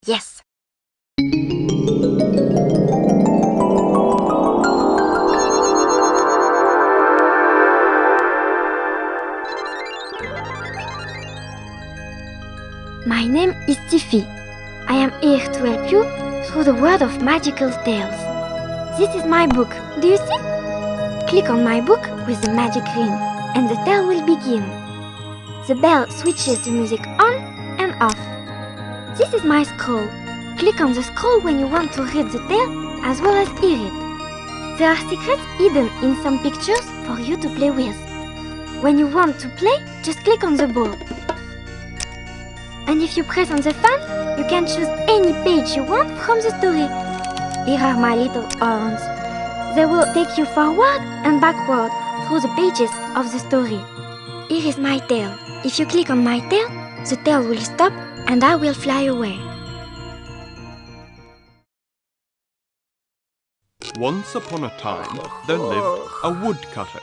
Yes. My name is Tiffy. I am here to help you through the world of magical tales. This is my book, do you see? Click on my book with the magic ring and the tale will begin. The bell switches the music on and off. This is my scroll. Click on the scroll when you want to read the tale as well as hear it. There are secrets hidden in some pictures for you to play with. When you want to play, just click on the ball. And if you press on the fan, you can choose any page you want from the story. Here are my little horns. They will take you forward and backward through the pages of the story. Here is my tail. If you click on my tail, the tail will stop and I will fly away. Once upon a time, there lived a woodcutter.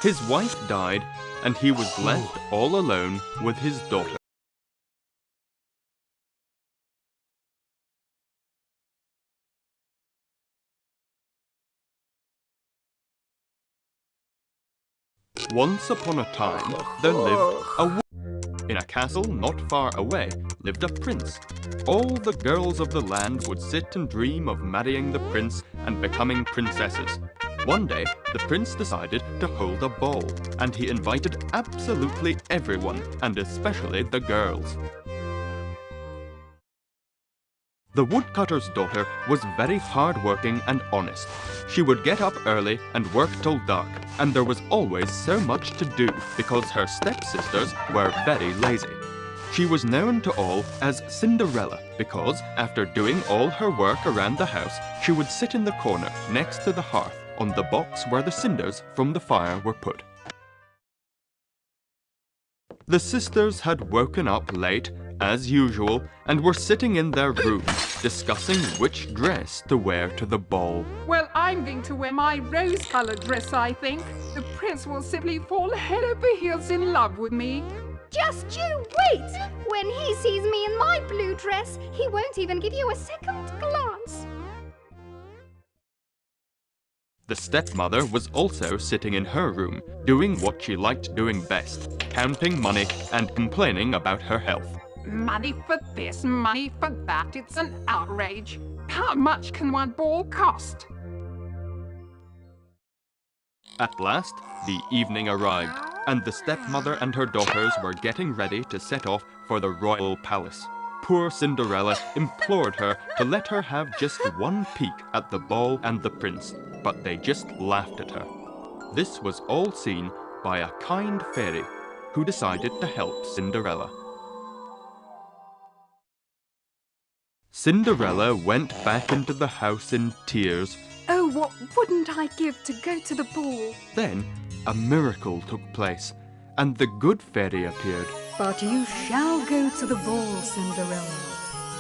His wife died, and he was left all alone with his daughter. Once upon a time, there lived a In a castle not far away lived a prince. All the girls of the land would sit and dream of marrying the prince and becoming princesses. One day, the prince decided to hold a ball, and he invited absolutely everyone, and especially the girls. The woodcutter's daughter was very hard-working and honest. She would get up early and work till dark, and there was always so much to do because her stepsisters were very lazy. She was known to all as Cindrla because, after doing all her work around the house, she would sit in the corner next to the hearth on the box where the cinders from the fire were put. The sisters had woken up late, as usual, and were sitting in their room, discussing which dress to wear to the ball. Well, I'm going to wear my rose-colored dress, I think. The prince will simply fall head over heels in love with me. Just you wait! When he sees me in my blue dress, he won't even give you a second glance. The stepmother was also sitting in her room, doing what she liked doing best, counting money and complaining about her health. Money for this, money for that, it's an outrage. How much can one ball cost? At last, the evening arrived, and the stepmother and her daughters were getting ready to set off for the royal palace. Poor Cindrla implored her to let her have just one peek at the ball and the prince, but they just laughed at her. This was all seen by a kind fairy who decided to help Cindrla. Cindrla went back into the house in tears. Oh, what wouldn't I give to go to the ball? Then a miracle took place, and the good fairy appeared. But you shall go to the ball, Cinderella.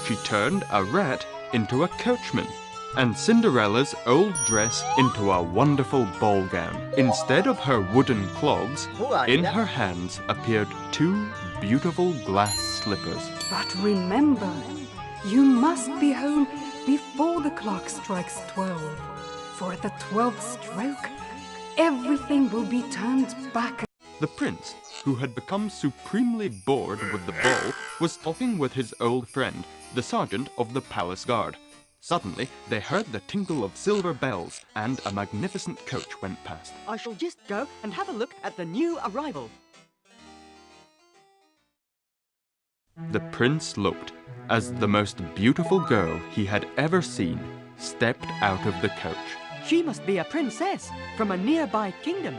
She turned a rat into a coachman, and Cinderella's old dress into a wonderful ball gown. Instead of her wooden clogs, in her hands appeared two beautiful glass slippers. But remember, you must be home before the clock strikes 12. For at the 12th stroke, everything will be turned back. The prince, who had become supremely bored with the ball, was talking with his old friend, the sergeant of the palace guard. Suddenly, they heard the tinkle of silver bells, and a magnificent coach went past. I shall just go and have a look at the new arrival. The prince looked, as the most beautiful girl he had ever seen stepped out of the coach. She must be a princess from a nearby kingdom.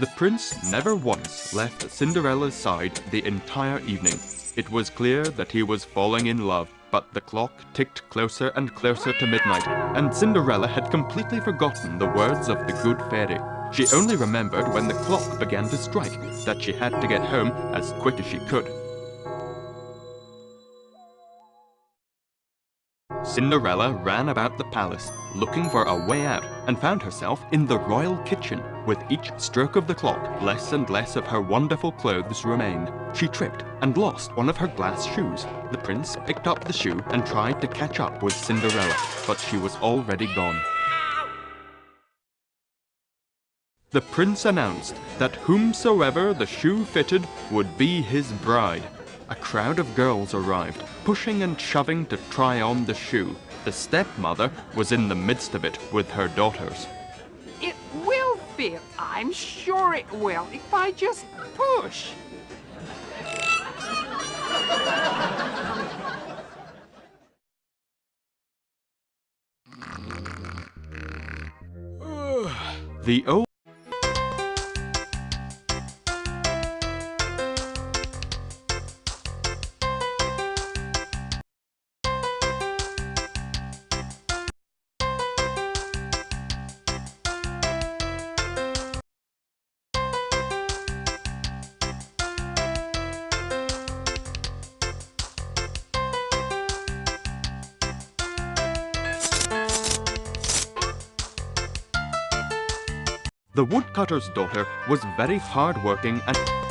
The prince never once left Cinderella's side the entire evening. It was clear that he was falling in love, but the clock ticked closer and closer to midnight, and Cindrla had completely forgotten the words of the good fairy. She only remembered when the clock began to strike that she had to get home as quick as she could. Cinderella ran about the palace, looking for a way out, and found herself in the royal kitchen. With each stroke of the clock, less and less of her wonderful clothes remained. She tripped and lost one of her glass shoes. The prince picked up the shoe and tried to catch up with Cinderella, but she was already gone. The prince announced that whomsoever the shoe fitted would be his bride. A crowd of girls arrived, pushing and shoving to try on the shoe. The stepmother was in the midst of it with her daughters. It will fit. I'm sure it will if I just push. The old The woodcutter's daughter was very hard-working and